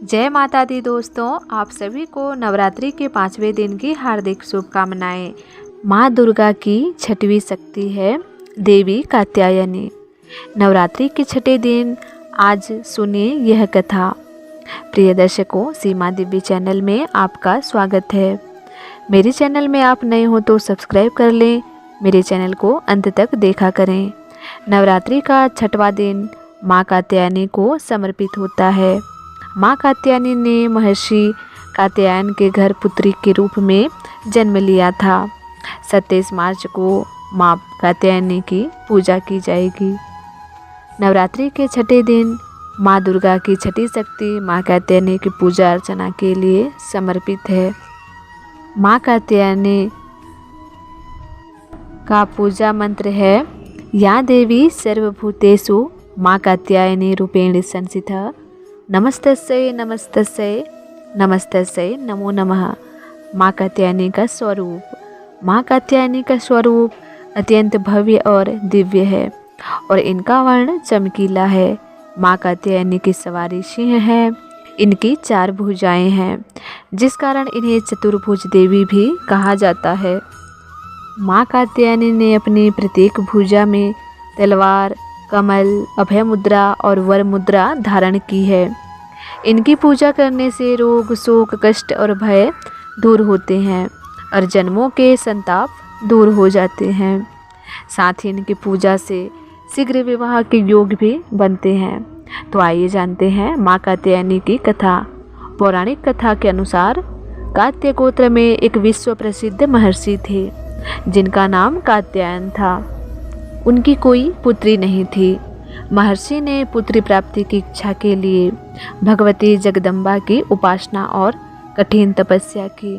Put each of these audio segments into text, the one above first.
जय माता दी दोस्तों, आप सभी को नवरात्रि के 5वें दिन की हार्दिक शुभकामनाएं। माँ दुर्गा की छठवीं शक्ति है देवी कात्यायनी। नवरात्रि के छठे दिन आज सुनिए यह कथा। प्रिय दर्शकों, सीमा दिव्य चैनल में आपका स्वागत है। मेरे चैनल में आप नए हो तो सब्सक्राइब कर लें, मेरे चैनल को अंत तक देखा करें। नवरात्रि का छठवां दिन माँ कात्यायनी को समर्पित होता है। माँ कात्यायनी ने महर्षि कात्यायन के घर पुत्री के रूप में जन्म लिया था। 27 मार्च को माँ कात्यायनी की पूजा की जाएगी। नवरात्रि के छठे दिन माँ दुर्गा की छठी शक्ति माँ कात्यायनी की पूजा अर्चना के लिए समर्पित है। माँ कात्यायनी का पूजा मंत्र है या देवी सर्वभूतेषु माँ कात्यायनी रूपेण संस्थिता नमस्तस्यै नमस्तस्यै नमस्तस्यै नमो नमः। माँ कात्यायनी का स्वरूप। माँ कात्यायनी का स्वरूप अत्यंत भव्य और दिव्य है और इनका वर्ण चमकीला है। माँ कात्यायनी की सवारी सिंह है। इनकी 4 भुजाएं हैं, जिस कारण इन्हें चतुर्भुज देवी भी कहा जाता है। माँ कात्यायनी ने अपनी प्रत्येक भुजा में तलवार, कमल, अभय मुद्रा और वर मुद्रा धारण की है। इनकी पूजा करने से रोग, शोक, कष्ट और भय दूर होते हैं और जन्मों के संताप दूर हो जाते हैं। साथ ही इनकी पूजा से शीघ्र विवाह के योग भी बनते हैं। तो आइए जानते हैं माँ कात्यायनी की कथा। पौराणिक कथा के अनुसार कात्य गोत्र में एक विश्व प्रसिद्ध महर्षि थे, जिनका नाम कात्यायन था। उनकी कोई पुत्री नहीं थी। महर्षि ने पुत्री प्राप्ति की इच्छा के लिए भगवती जगदम्बा की उपासना और कठिन तपस्या की।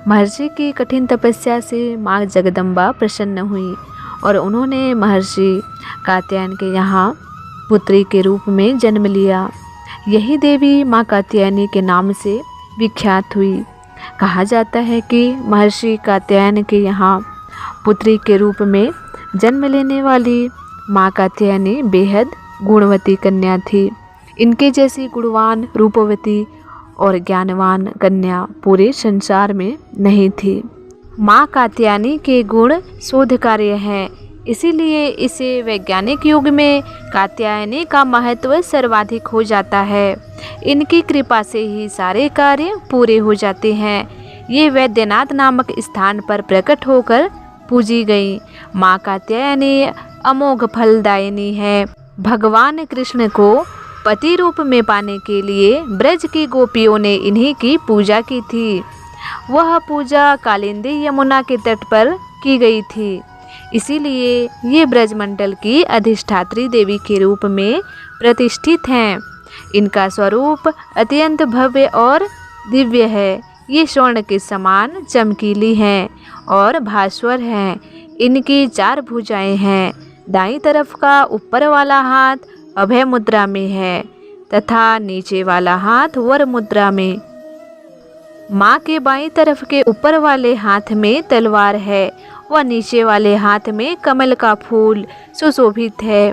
महर्षि की कठिन तपस्या से माँ जगदम्बा प्रसन्न हुई और उन्होंने महर्षि कात्यायन के यहाँ पुत्री के रूप में जन्म लिया। यही देवी माँ कात्यायनी के नाम से विख्यात हुई। कहा जाता है कि महर्षि कात्यायन के यहाँ पुत्री के रूप में जन्म लेने वाली माँ कात्यायनी बेहद गुणवती कन्या थी। इनके जैसी गुणवान, रूपवती और ज्ञानवान कन्या पूरे संसार में नहीं थी। माँ कात्यायनी के गुण शोध कार्य हैं, इसीलिए इसे वैज्ञानिक युग में कात्यायनी का महत्व सर्वाधिक हो जाता है। इनकी कृपा से ही सारे कार्य पूरे हो जाते हैं। ये वैद्यनाथ नामक स्थान पर प्रकट होकर पूजी गई माँ कात्यायनी अमोघ फलदायिनी है। भगवान कृष्ण को पति रूप में पाने के लिए ब्रज की गोपियों ने इन्हीं की पूजा की थी। वह पूजा कालिंदी यमुना के तट पर की गई थी, इसीलिए ये ब्रजमंडल की अधिष्ठात्री देवी के रूप में प्रतिष्ठित हैं। इनका स्वरूप अत्यंत भव्य और दिव्य है। ये स्वर्ण के समान चमकीली हैं और भास्वर हैं। इनकी 4 भुजाएं हैं। दाईं तरफ का ऊपर वाला हाथ अभय मुद्रा में है तथा नीचे वाला हाथ वर मुद्रा में। माँ के बाईं तरफ के ऊपर वाले हाथ में तलवार है व नीचे वाले हाथ में कमल का फूल सुशोभित है।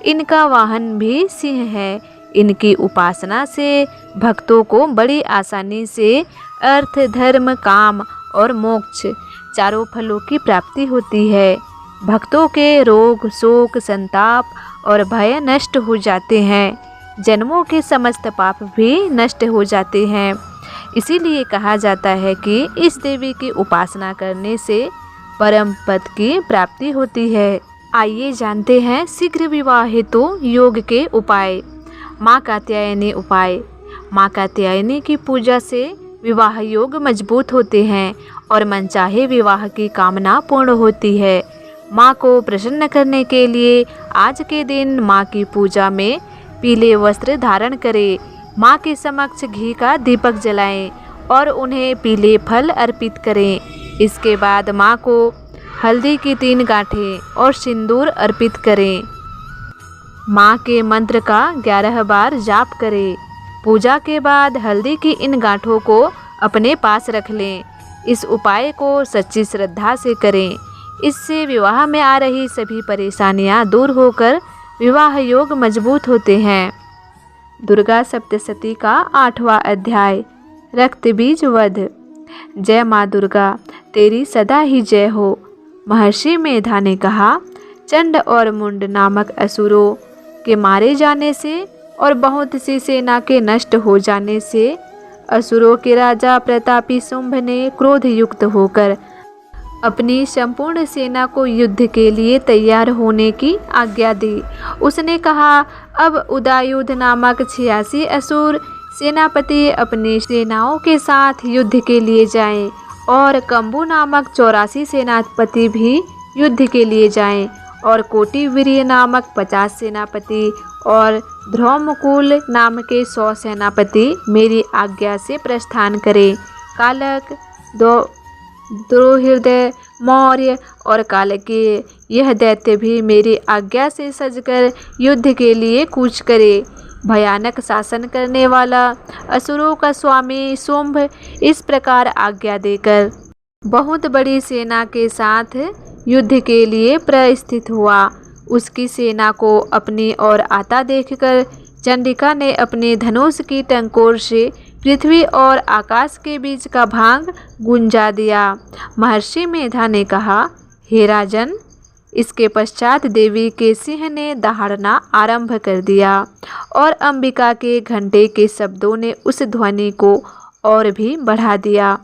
इनका वाहन भी सिंह है। इनकी उपासना से भक्तों को बड़ी आसानी से अर्थ, धर्म, काम और मोक्ष चारों फलों की प्राप्ति होती है। भक्तों के रोग, शोक, संताप और भय नष्ट हो जाते हैं। जन्मों के समस्त पाप भी नष्ट हो जाते हैं। इसीलिए कहा जाता है कि इस देवी की उपासना करने से परम पद की प्राप्ति होती है। आइए जानते हैं शीघ्र विवाह हेतु योग के उपाय। माँ कात्यायनी उपाय। माँ कात्यायनी की पूजा से विवाह योग मजबूत होते हैं और मनचाहे विवाह की कामना पूर्ण होती है। माँ को प्रसन्न करने के लिए आज के दिन माँ की पूजा में पीले वस्त्र धारण करें। माँ के समक्ष घी का दीपक जलाएं और उन्हें पीले फल अर्पित करें। इसके बाद माँ को हल्दी की 3 गांठें और सिंदूर अर्पित करें। माँ के मंत्र का 11 बार जाप करें। पूजा के बाद हल्दी की इन गांठों को अपने पास रख लें। इस उपाय को सच्ची श्रद्धा से करें। इससे विवाह में आ रही सभी परेशानियां दूर होकर विवाह योग मजबूत होते हैं। दुर्गा सप्तशती का 8वां अध्याय, रक्त बीज वध। जय माँ दुर्गा, तेरी सदा ही जय हो। महर्षि मेधा ने कहा, चंड और मुंड नामक असुरों के मारे जाने से और बहुत सी सेना के नष्ट हो जाने से असुरों के राजा प्रतापी शुंभ ने क्रोध युक्त होकर अपनी संपूर्ण सेना को युद्ध के लिए तैयार होने की आज्ञा दी। उसने कहा, अब उदायुध नामक 86 असुर सेनापति अपनी सेनाओं के साथ युद्ध के लिए जाएं और कंबु नामक 84 सेनापति भी युद्ध के लिए जाएं और कोटिवीर्य नामक 50 सेनापति और ध्रुवकुल नाम के 100 सेनापति मेरी आज्ञा से प्रस्थान करें। कालक, द्रोहृदय, मौर्य और कालकेय यह दैत्य भी मेरी आज्ञा से सजकर युद्ध के लिए कूच करे। भयानक शासन करने वाला असुरों का स्वामी शुंभ इस प्रकार आज्ञा देकर बहुत बड़ी सेना के साथ युद्ध के लिए प्रस्थित हुआ। उसकी सेना को अपनी ओर आता देखकर चंडिका ने अपने धनुष की टंकोर से पृथ्वी और आकाश के बीच का भाग गुंजा दिया। महर्षि मेधा ने कहा, हे राजन, इसके पश्चात देवी के सिंह ने दहाड़ना आरंभ कर दिया और अंबिका के घंटे के शब्दों ने उस ध्वनि को और भी बढ़ा दिया।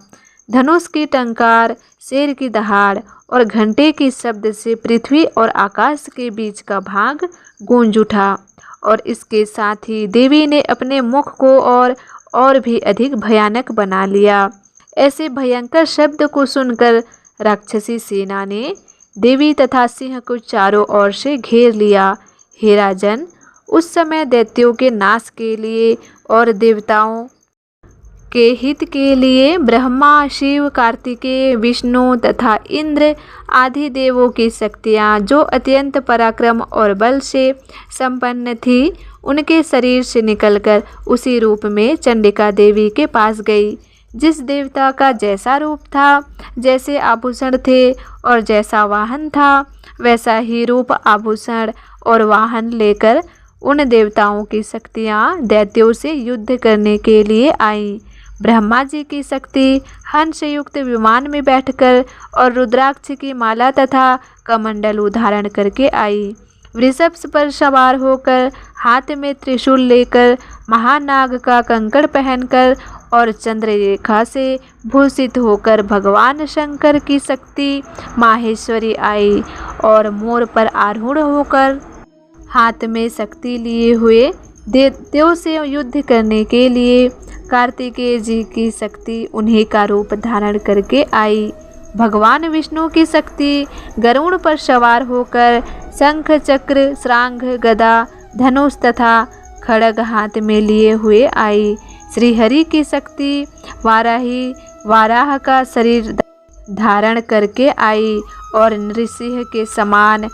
धनुष की टंकार, शेर की दहाड़ और घंटे के शब्द से पृथ्वी और आकाश के बीच का भाग गूंज उठा और इसके साथ ही देवी ने अपने मुख को और भी अधिक भयानक बना लिया। ऐसे भयंकर शब्द को सुनकर राक्षसी सेना ने देवी तथा सिंह को चारों ओर से घेर लिया। हे राजन, उस समय दैत्यों के नाश के लिए और देवताओं के हित के लिए ब्रह्मा, शिव, कार्तिकेय, विष्णु तथा इंद्र आदि देवों की शक्तियाँ जो अत्यंत पराक्रम और बल से संपन्न थी, उनके शरीर से निकलकर उसी रूप में चंडिका देवी के पास गई। जिस देवता का जैसा रूप था, जैसे आभूषण थे और जैसा वाहन था, वैसा ही रूप, आभूषण और वाहन लेकर उन देवताओं की शक्तियाँ दैत्यों से युद्ध करने के लिए आईं। ब्रह्मा जी की शक्ति हंस युक्त विमान में बैठकर और रुद्राक्ष की माला तथा कमंडल धारण करके आई। वृषभ पर सवार होकर, हाथ में त्रिशूल लेकर, महानाग का कंकड़ पहनकर और चंद्ररेखा से भूषित होकर भगवान शंकर की शक्ति माहेश्वरी आई और मोर पर आरूढ़ होकर हाथ में शक्ति लिए हुए दैत्यों से युद्ध करने के लिए कार्तिकेय जी की शक्ति उन्हीं का रूप धारण करके आई। भगवान विष्णु की शक्ति गरुड़ पर सवार होकर शंख, चक्र, श्रांघ, गदा, धनुष तथा खड्ग हाथ में लिए हुए आई। श्री हरि की शक्ति वाराही वाराह का शरीर धारण करके आई और नृसिंह के समान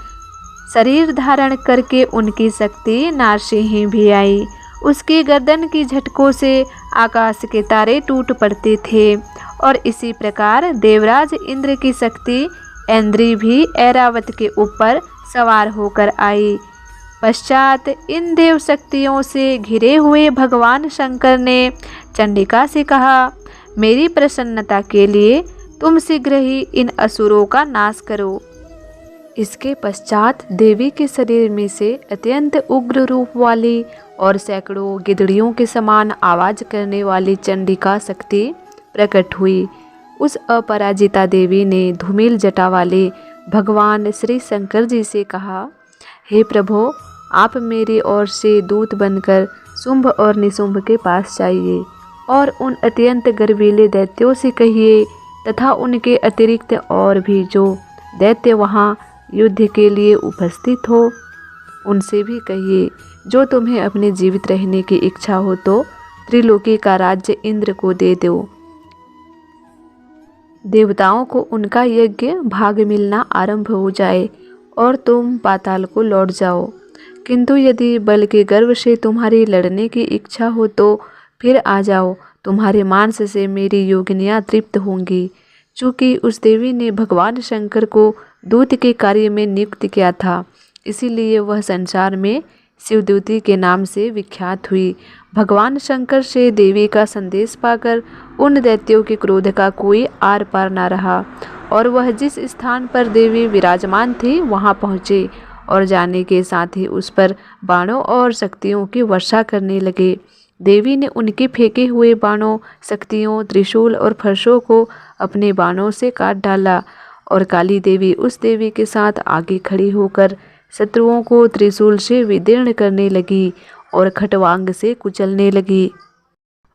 शरीर धारण करके उनकी शक्ति नारसिंह भी आई। उसकी गर्दन की झटकों से आकाश के तारे टूट पड़ते थे और इसी प्रकार देवराज इंद्र की शक्ति ऐन्द्री भी ऐरावत के ऊपर सवार होकर आई। पश्चात इन देव शक्तियों से घिरे हुए भगवान शंकर ने चंडिका से कहा, मेरी प्रसन्नता के लिए तुम शीघ्र ही इन असुरों का नाश करो। इसके पश्चात देवी के शरीर में से अत्यंत उग्र रूप वाली और सैकड़ों गिदड़ियों के समान आवाज करने वाली चंडिका शक्ति प्रकट हुई। उस अपराजिता देवी ने धूमिल जटा वाले भगवान श्री शंकर जी से कहा, हे प्रभो, आप मेरी ओर से दूत बनकर शुंभ और निशुंभ के पास जाइए और उन अत्यंत गर्वीले दैत्यों से कहिए तथा उनके अतिरिक्त और भी जो दैत्य वहाँ युद्ध के लिए उपस्थित हो, उनसे भी कहिए, जो तुम्हें अपने जीवित रहने की इच्छा हो तो त्रिलोकी का राज्य इंद्र को दे दो। देवताओं को उनका यज्ञ भाग मिलना आरंभ हो जाए और तुम पाताल को लौट जाओ। किंतु यदि बल के गर्व से तुम्हारी लड़ने की इच्छा हो तो फिर आ जाओ, तुम्हारे मांस से मेरी योगिनियाँ तृप्त होंगी। चूँकि उस देवी ने भगवान शंकर को दूत के कार्य में नियुक्त किया था, इसीलिए वह संसार में शिवदूती के नाम से विख्यात हुई। भगवान शंकर से देवी का संदेश पाकर उन दैत्यों के क्रोध का कोई आर पार न रहा और वह जिस स्थान पर देवी विराजमान थी वहां पहुँचे और जाने के साथ ही उस पर बाणों और शक्तियों की वर्षा करने लगे। देवी ने उनके फेंके हुए बाणों, शक्तियों, त्रिशूल और फरसों को अपने बाणों से काट डाला और काली देवी उस देवी के साथ आगे खड़ी होकर शत्रुओं को त्रिशूल से विदीर्ण करने लगी और खटवांग से कुचलने लगी।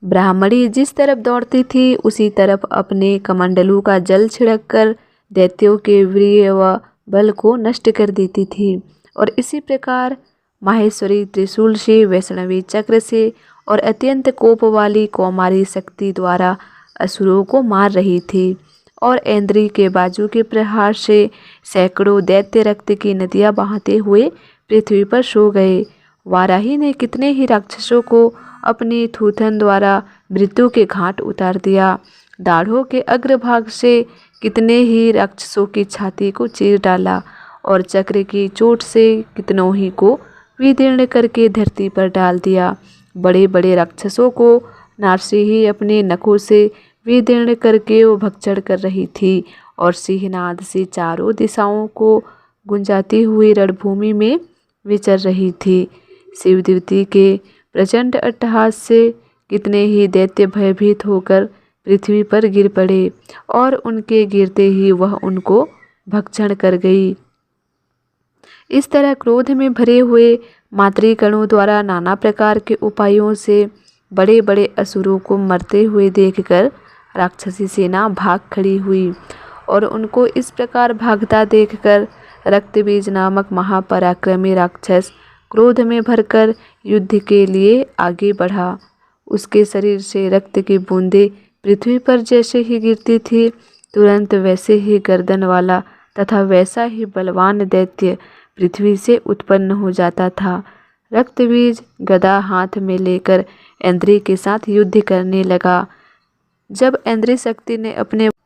ब्राह्मणी जिस तरफ दौड़ती थी उसी तरफ अपने कमंडलू का जल छिड़ककर दैत्यों के वीर्य व बल को नष्ट कर देती थी और इसी प्रकार माहेश्वरी त्रिशूल से, वैष्णवी चक्र से और अत्यंत कोप वाली कौमारी शक्ति द्वारा असुरों को मार रही थी और ऐन्द्री के बाजू के प्रहार से सैकड़ों दैत्य रक्त की नदियाँ बहाते हुए पृथ्वी पर सो गए। वाराही ने कितने ही राक्षसों को अपने थूथन द्वारा मृत्यु के घाट उतार दिया। दाढ़ों के अग्रभाग से कितने ही राक्षसों की छाती को चीर डाला और चक्र की चोट से कितनों ही को विदीर्ण करके धरती पर डाल दिया। बड़े बड़े राक्षसों को नारसिंही अपने नखों से विदीर्ण करके वो भक्षण कर रही थी और सिंहनाद से चारों दिशाओं को गुंजाती हुई रणभूमि में विचर रही थी। शिवदूती के प्रचंड अट्टहास से कितने ही दैत्य भयभीत होकर पृथ्वी पर गिर पड़े और उनके गिरते ही वह उनको भक्षण कर गई। इस तरह क्रोध में भरे हुए मातृगणों द्वारा नाना प्रकार के उपायों से बड़े बड़े असुरों को मरते हुए देखकर राक्षसी सेना भाग खड़ी हुई और उनको इस प्रकार भागता देखकर रक्तबीज नामक महापराक्रमी राक्षस क्रोध में भरकर युद्ध के लिए आगे बढ़ा। उसके शरीर से रक्त की बूंदें पृथ्वी पर जैसे ही गिरती थी तुरंत वैसे ही गर्दन वाला तथा वैसा ही बलवान दैत्य पृथ्वी से उत्पन्न हो जाता था। रक्तबीज गदा हाथ में लेकर ऐन्द्री के साथ युद्ध करने लगा। जब ऐन्द्री शक्ति ने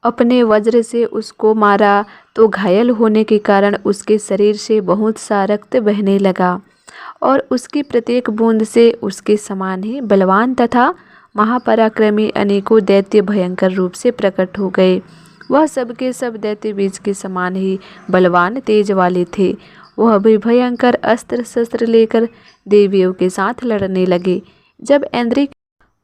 अपने वज्र से उसको मारा तो घायल होने के कारण उसके शरीर से बहुत सा रक्त बहने लगा और उसकी प्रत्येक बूंद से उसके समान ही बलवान तथा महापराक्रमी अनेकों दैत्य भयंकर रूप से प्रकट हो गए। वह सबके सब दैत्य बीज के समान ही बलवान तेज वाले थे। वह भी भयंकर अस्त्र शस्त्र लेकर देवियों के साथ लड़ने लगे। जब ऐन्द्री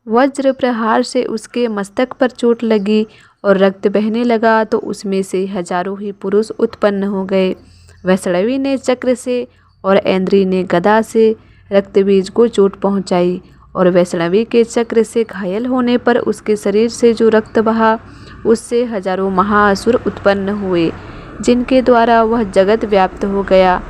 वज्र प्रहार से उसके मस्तक पर चोट लगी और रक्त बहने लगा तो उसमें से हजारों ही पुरुष उत्पन्न हो गए। वैष्णवी ने चक्र से और ऐन्द्री ने गदा से रक्तबीज को चोट पहुंचाई और वैष्णवी के चक्र से घायल होने पर उसके शरीर से जो रक्त बहा उससे हजारों महाअसुर उत्पन्न हुए जिनके द्वारा वह जगत व्याप्त हो गया।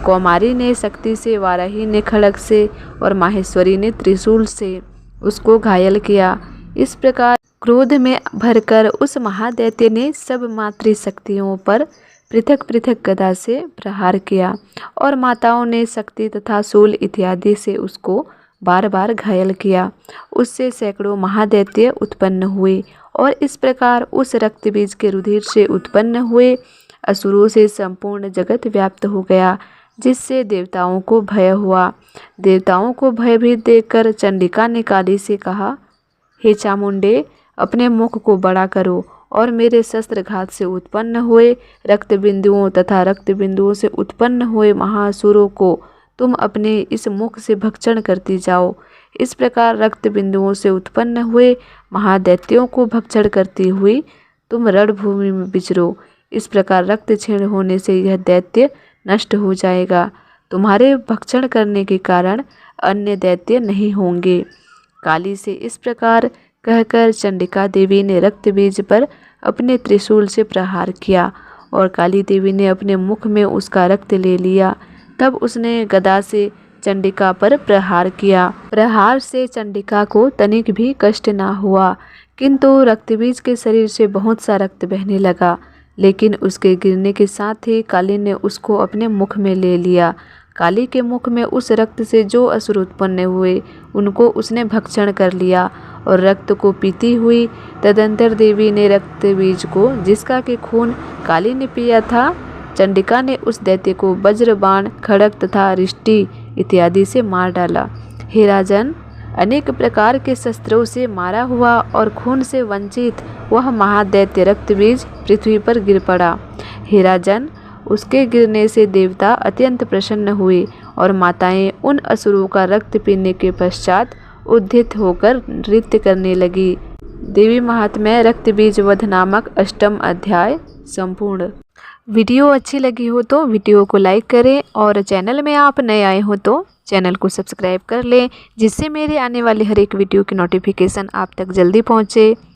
कौमारी ने शक्ति से, वाराही ने खड्ग से और माहेश्वरी ने त्रिशूल से उसको घायल किया। इस प्रकार क्रोध में भरकर उस महादैत्य ने सब मातृशक्तियों पर पृथक पृथक गदा से प्रहार किया और माताओं ने शक्ति तथा शूल इत्यादि से उसको बार बार घायल किया। उससे सैकड़ों महादैत्य उत्पन्न हुए और इस प्रकार उस रक्तबीज के रुधिर से उत्पन्न हुए असुरों से संपूर्ण जगत व्याप्त हो गया, जिससे देवताओं को भय हुआ। देवताओं को भयभीत देखकर चंडिका ने काली से कहा, हे चामुंडे, अपने मुख को बड़ा करो और मेरे शस्त्रघात से उत्पन्न हुए रक्त बिंदुओं तथा रक्त बिंदुओं से उत्पन्न हुए महाअसुरों को तुम अपने इस मुख से भक्षण करती जाओ। इस प्रकार रक्त बिंदुओं से उत्पन्न हुए महादैत्यों को भक्षण करती हुई तुम रणभूमि में विचरो। इस प्रकार रक्त क्षीण होने से यह दैत्य नष्ट हो जाएगा। तुम्हारे भक्षण करने के कारण अन्य दैत्य नहीं होंगे। काली से इस प्रकार कहकर चंडिका देवी ने रक्तबीज पर अपने त्रिशूल से प्रहार किया और काली देवी ने अपने मुख में उसका रक्त ले लिया। तब उसने गदा से चंडिका पर प्रहार किया। प्रहार से चंडिका को तनिक भी कष्ट ना हुआ, किंतु रक्तबीज के शरीर से बहुत सा रक्त बहने लगा। लेकिन उसके गिरने के साथ ही काली ने उसको अपने मुख में ले लिया। काली के मुख में उस रक्त से जो असुर उत्पन्न हुए उनको उसने भक्षण कर लिया और रक्त को पीती हुई तदंतर देवी ने रक्तबीज को, जिसका के खून काली ने पिया था, चंडिका ने उस दैत्य को वज्र बाण, खड्ग तथा रिष्टि इत्यादि से मार डाला। हे राजन, अनेक प्रकार के शस्त्रों से मारा हुआ और खून से वंचित वह महादैत्य रक्तबीज पृथ्वी पर गिर पड़ा। हे राजन, उसके गिरने से देवता अत्यंत प्रसन्न हुए और माताएं उन असुरों का रक्त पीने के पश्चात उद्धित होकर नृत्य करने लगी। देवी महात्म्य रक्तबीज वध नामक 8वां अध्याय संपूर्ण। वीडियो अच्छी लगी हो तो वीडियो को लाइक करें और चैनल में आप नए आए हो तो चैनल को सब्सक्राइब कर लें, जिससे मेरे आने वाले हर एक वीडियो की नोटिफिकेशन आप तक जल्दी पहुँचे।